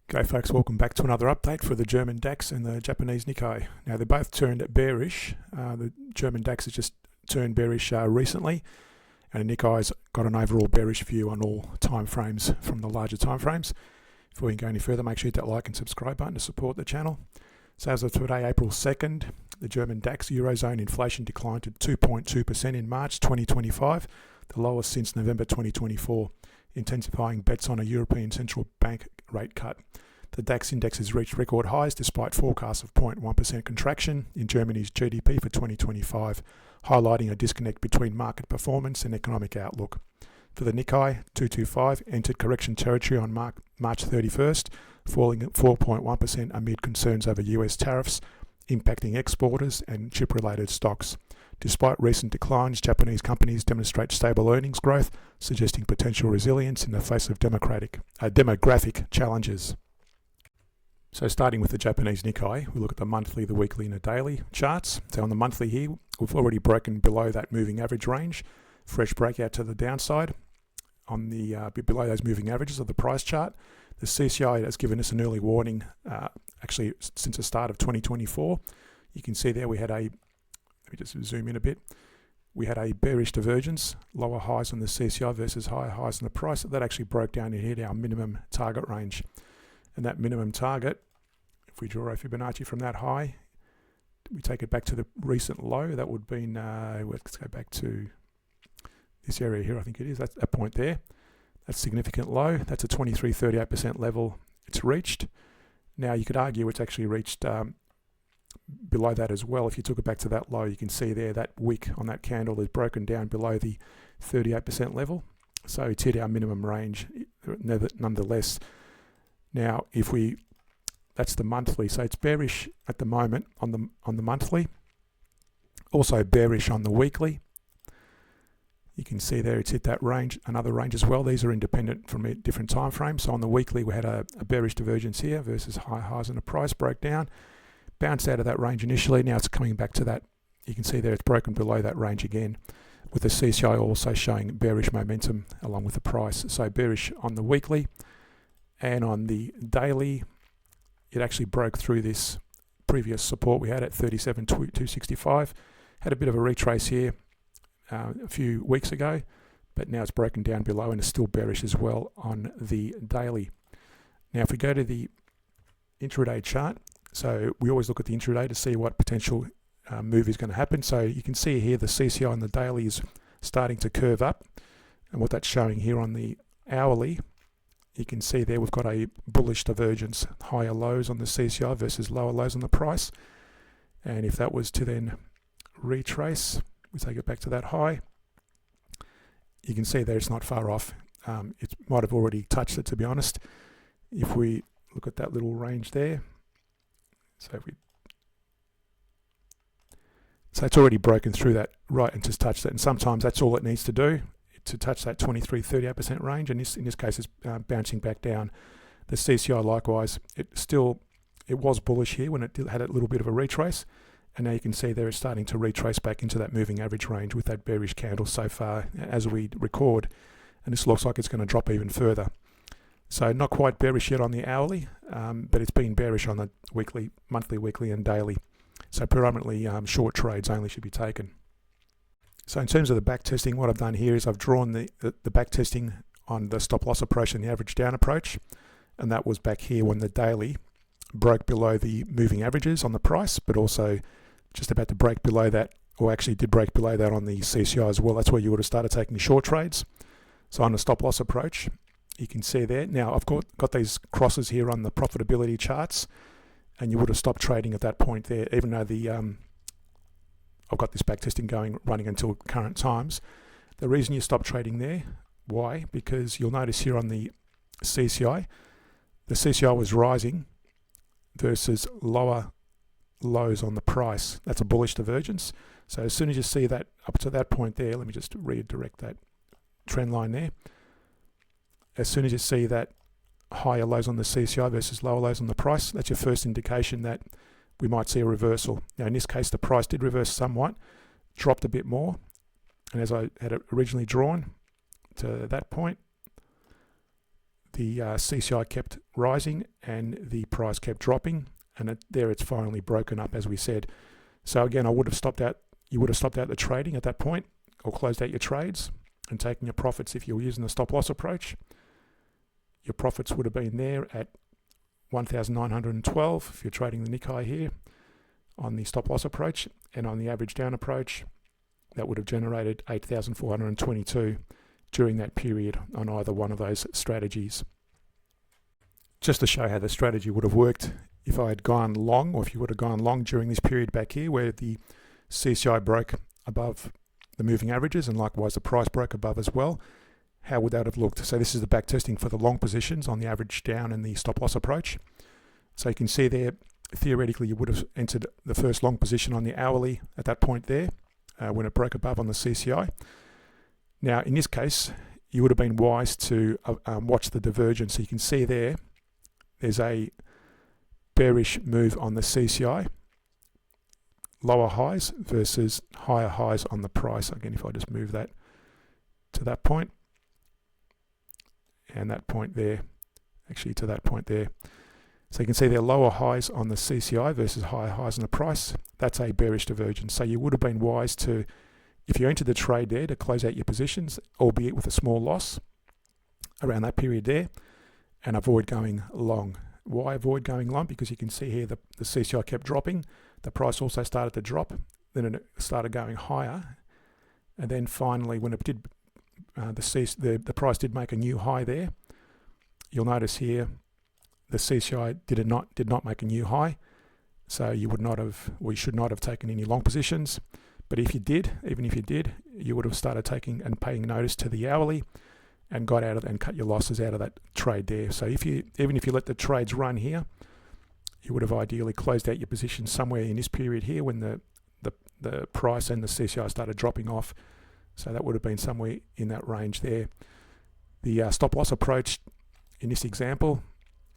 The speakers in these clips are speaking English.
G'day folks, welcome back to another update for the German DAX and the Japanese Nikkei. Now they both turned bearish. The German DAX has just turned bearish recently, and the Nikkei's got an overall bearish view on all time frames from the larger time frames. Before we can go any further, make sure you hit that like and subscribe button to support the channel. So as of today, April 2nd, the German DAX Eurozone inflation declined to 2.2% in March 2025, the lowest since November 2024, intensifying bets on a European Central Bank rate cut. The DAX index has reached record highs despite forecasts of 0.1% contraction in Germany's GDP for 2025, highlighting a disconnect between market performance and economic outlook. For the Nikkei, 225 entered correction territory on March 31st, falling at 4.1% amid concerns over US tariffs impacting exporters and chip-related stocks. Despite recent declines, Japanese companies demonstrate stable earnings growth, suggesting potential resilience in the face of demographic challenges. So starting with the Japanese Nikkei, we look at the monthly, the weekly and the daily charts. So on the monthly here, we've already broken below that moving average range. Fresh breakout to the downside on the below those moving averages of the price chart. The CCI has given us an early warning, actually since the start of 2024. You can see there we had let me just zoom in a bit. We had a bearish divergence, lower highs on the CCI versus higher highs on the price. That actually broke down and hit our minimum target range. And that minimum target, if we draw a Fibonacci from that high, we take it back to the recent low, that would be, let's go back to this area here, I think it is, that's a point there. That's significant low. That's a 23-38% level it's reached. Now you could argue it's actually reached below that as well. If you took it back to that low, you can see there that wick on that candle is broken down below the 38% level. So it's hit our minimum range nonetheless. Now that's the monthly, so it's bearish at the moment on the monthly. Also bearish on the weekly. You can see there it's hit that range, another range as well. These are independent from different time frames. So on the weekly we had a bearish divergence here versus high highs, and the price broke down. Bounced out of that range initially, now it's coming back to that. You can see there it's broken below that range again, with the CCI also showing bearish momentum along with the price. So bearish on the weekly, and on the daily, it actually broke through this previous support we had at 37,265. Had a bit of a retrace here a few weeks ago, but now it's broken down below and is still bearish as well on the daily. Now if we go to the intraday chart, so we always look at the intraday to see what potential move is going to happen. So you can see here the CCI on the daily is starting to curve up, and what that's showing here on the hourly, you can see there we've got a bullish divergence, higher lows on the CCI versus lower lows on the price. And if that was to then retrace, we take it back to that high, you can see there it's not far off. It might have already touched it, to be honest. If we look at that little range there, so it's already broken through that right and just touched it, and sometimes that's all it needs to do to touch that 23-38% range, and in this case it's bouncing back down. The CCI likewise, it was bullish here when it had a little bit of a retrace, and now you can see there it's starting to retrace back into that moving average range with that bearish candle so far as we record, and this looks like it's going to drop even further. So not quite bearish yet on the hourly, but it's been bearish on the weekly, monthly, weekly and daily. So predominantly short trades only should be taken. So in terms of the back testing, what I've done here is I've drawn the back testing on the stop loss approach and the average down approach, and that was back here when the daily broke below the moving averages on the price, but also just about to break below that, or actually did break below that on the CCI as well. That's where you would have started taking short trades. So on the stop loss approach, you can see there. Now I've got these crosses here on the profitability charts, and you would have stopped trading at that point there, even though the I've got this back testing running until current times. The reason you stop trading there, why? Because you'll notice here on the CCI was rising versus lower lows on the price. That's a bullish divergence. So as soon as you see that up to that point there, let me just redirect that trend line there. As soon as you see that higher lows on the CCI versus lower lows on the price, that's your first indication that we might see a reversal. Now in this case the price did reverse somewhat, dropped a bit more, and as I had it originally drawn to that point, the CCI kept rising and the price kept dropping, and there it's finally broken up, as we said. So again, you would have stopped out the trading at that point, or closed out your trades and taken your profits. If you were using the stop loss approach, your profits would have been there at 1,912 if you're trading the Nikkei here on the stop loss approach, and on the average down approach, that would have generated 8,422 during that period on either one of those strategies. Just to show how the strategy would have worked if I had gone long, or if you would have gone long during this period back here where the CCI broke above the moving averages and likewise the price broke above as well, how would that have looked? So this is the back testing for the long positions on the average down and the stop loss approach. So you can see there, theoretically you would have entered the first long position on the hourly at that point there when it broke above on the CCI. Now in this case you would have been wise to watch the divergence. So you can see there's a bearish move on the CCI, lower highs versus higher highs on the price. Again, if I just move that to that point and that point there, actually to that point there. So you can see there are lower highs on the CCI versus higher highs on the price. That's a bearish divergence. So you would have been wise to, if you entered the trade there, to close out your positions, albeit with a small loss around that period there, and avoid going long. Why avoid going long? Because you can see here the CCI kept dropping. The price also started to drop. Then it started going higher. And then finally, when it did, the price did make a new high there. You'll notice here the CCI did not make a new high. So you would not have, or you should not have taken any long positions. But if you did, even if you did, you would have started taking and paying notice to the hourly and got out of and cut your losses out of that trade there. So even if you let the trades run here, you would have ideally closed out your position somewhere in this period here when the price and the CCI started dropping off. So that would have been somewhere in that range there. The stop loss approach in this example,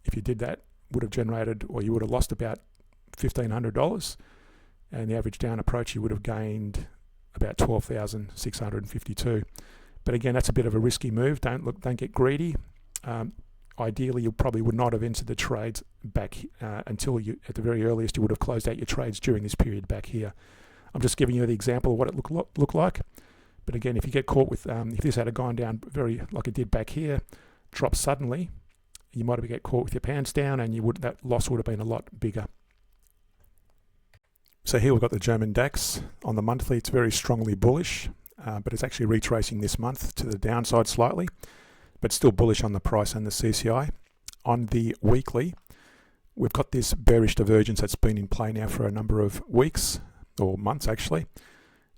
if you did that, would have generated, or you would have lost about $1,500. And the average down approach, you would have gained about 12,652. But again, that's a bit of a risky move. Don't get greedy. Ideally, you probably would not have entered the trades back until at the very earliest, you would have closed out your trades during this period back here. I'm just giving you the example of what it looked like. But again, if you get caught with, if this had gone down very, like it did back here, drop suddenly, you might have get caught with your pants down, and that loss would have been a lot bigger. So here we've got the German DAX on the monthly. It's very strongly bullish, but it's actually retracing this month to the downside slightly, but still bullish on the price and the CCI. On the weekly, we've got this bearish divergence that's been in play now for a number of weeks, or months actually,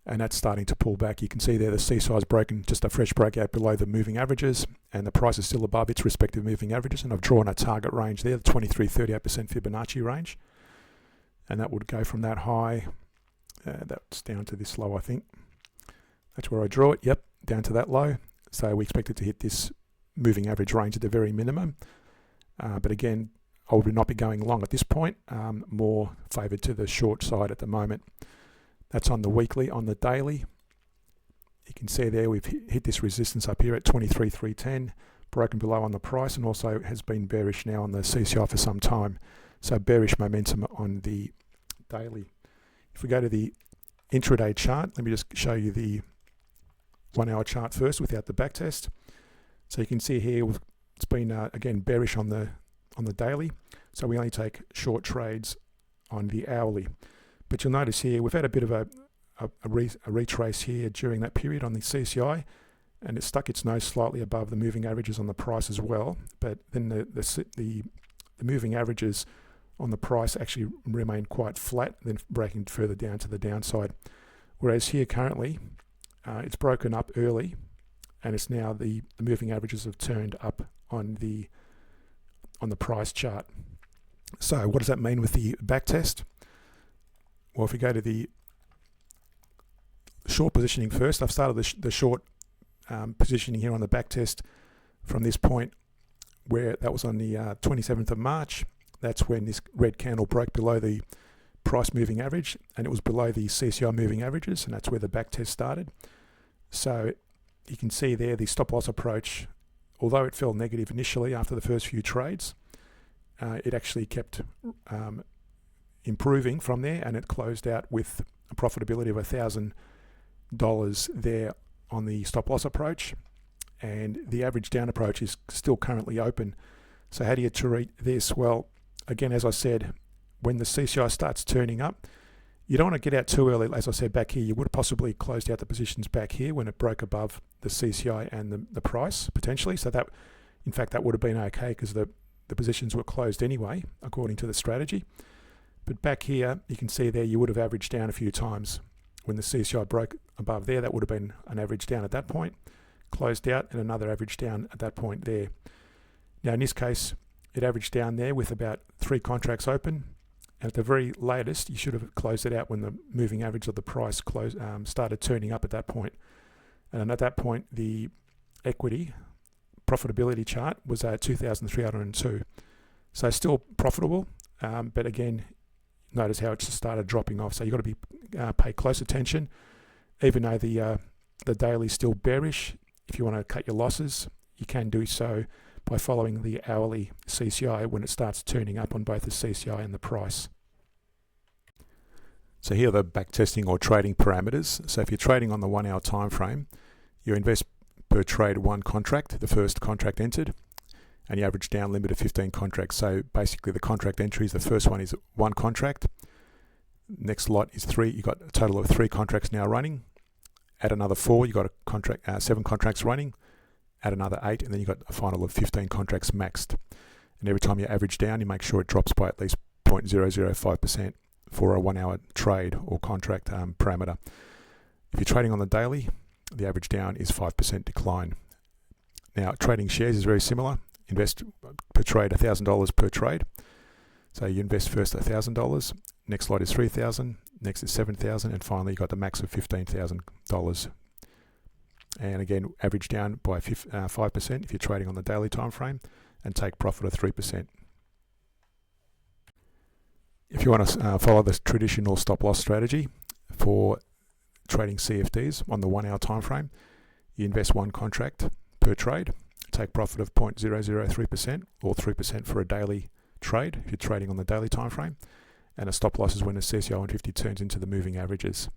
and that's starting to pull back. You can see there the CCI is broken, just a fresh breakout below the moving averages, and the price is still above its respective moving averages, and I've drawn a target range there, the 23-38% Fibonacci range. And that would go from that high, that's down to this low, I think. That's where I draw it, yep, down to that low. So we expect it to hit this moving average range at the very minimum. But again, I would not be going long at this point, more favoured to the short side at the moment. That's on the weekly. On the daily, you can see there we've hit this resistance up here at 23,310, broken below on the price, and also has been bearish now on the CCI for some time. So bearish momentum on the daily. If we go to the intraday chart, let me just show you the 1 hour chart first without the backtest. So you can see here it's been again bearish on the daily. So we only take short trades on the hourly. But you'll notice here we've had a bit of a retrace here during that period on the CCI, and it stuck its nose slightly above the moving averages on the price as well. But then the moving averages on the price actually remained quite flat, then breaking further down to the downside. Whereas here currently, it's broken up early, and it's now the moving averages have turned up on the price chart. So what does that mean with the backtest? Well, if we go to the short positioning first, I've started the short positioning here on the backtest from this point where that was on the 27th of March. That's when this red candle broke below the price moving average, and it was below the CCI moving averages, and that's where the back test started. So you can see there the stop loss approach although it fell negative initially after the first few trades, it actually kept improving from there, and it closed out with a profitability of $1,000 there on the stop loss approach, and the average down approach is still currently open. So how do you treat this? Well, again, as I said, when the CCI starts turning up, you don't want to get out too early. As I said back here, you would have possibly closed out the positions back here when it broke above the CCI and the price potentially. So that, in fact, that would have been okay because the positions were closed anyway, according to the strategy. But back here, you can see there you would have averaged down a few times. When the CCI broke above there, that would have been an average down at that point, closed out, and another average down at that point there. Now in this case, it averaged down there with about 3 contracts open. And at the very latest, you should have closed it out when the moving average of the price started turning up at that point. And at that point, the equity profitability chart was at 2,302. So still profitable, but again, notice how it just started dropping off. So you've got to be pay close attention, even though the daily is still bearish. If you want to cut your losses, you can do so by following the hourly CCI when it starts turning up on both the CCI and the price. So here are the backtesting or trading parameters. So if you're trading on the 1 hour time frame, you invest per trade 1 contract, the first contract entered, and you average down limit of 15 contracts. So basically the contract entries, the first one is 1 contract, next lot is 3, you got a total of 3 contracts now running, add another 4, you got a contract, 7 contracts running, add another 8, and then you got a final of 15 contracts maxed. And every time you average down, you make sure it drops by at least 0.005% for a 1 hour trade or contract parameter. If you're trading on the daily, the average down is 5% decline. Now trading shares is very similar. Invest per trade $1,000 per trade. So you invest first $1,000, next lot is $3,000, next is $7,000, and finally you got the max of $15,000. And again, average down by 5% if you're trading on the daily time frame, and take profit of 3%. If you want to follow the traditional stop loss strategy for trading CFDs on the 1 hour time frame, you invest 1 contract per trade, take profit of 0.003% or 3% for a daily trade if you're trading on the daily time frame, and a stop loss is when the CCI 150 turns into the moving averages.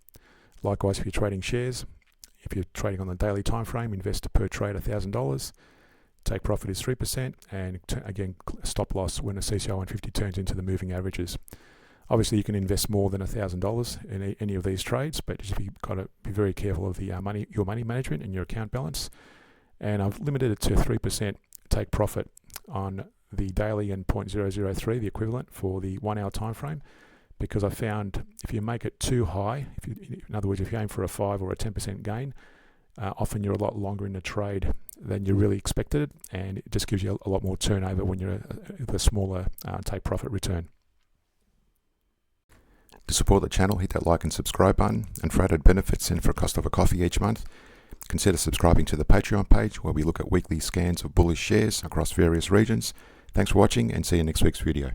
Likewise, if you're trading shares, if you're trading on the daily time frame, invest per trade $1,000, take profit is 3%, and again stop loss when the CCI 150 turns into the moving averages. Obviously, you can invest more than $1,000 in any of these trades, but you've got to be very careful of the your money management and your account balance. And I've limited it to 3% take profit on the daily and 0.003, the equivalent for the 1 hour time frame, because I found if you make it too high, in other words, if you aim for a 5 or a 10% gain, often you're a lot longer in the trade than you really expected, and it just gives you a lot more turnover when you're a smaller take profit return. To support the channel, hit that like and subscribe button, and for added benefits and for a cost of a coffee each month, consider subscribing to the Patreon page where we look at weekly scans of bullish shares across various regions. Thanks for watching, and see you in next week's video.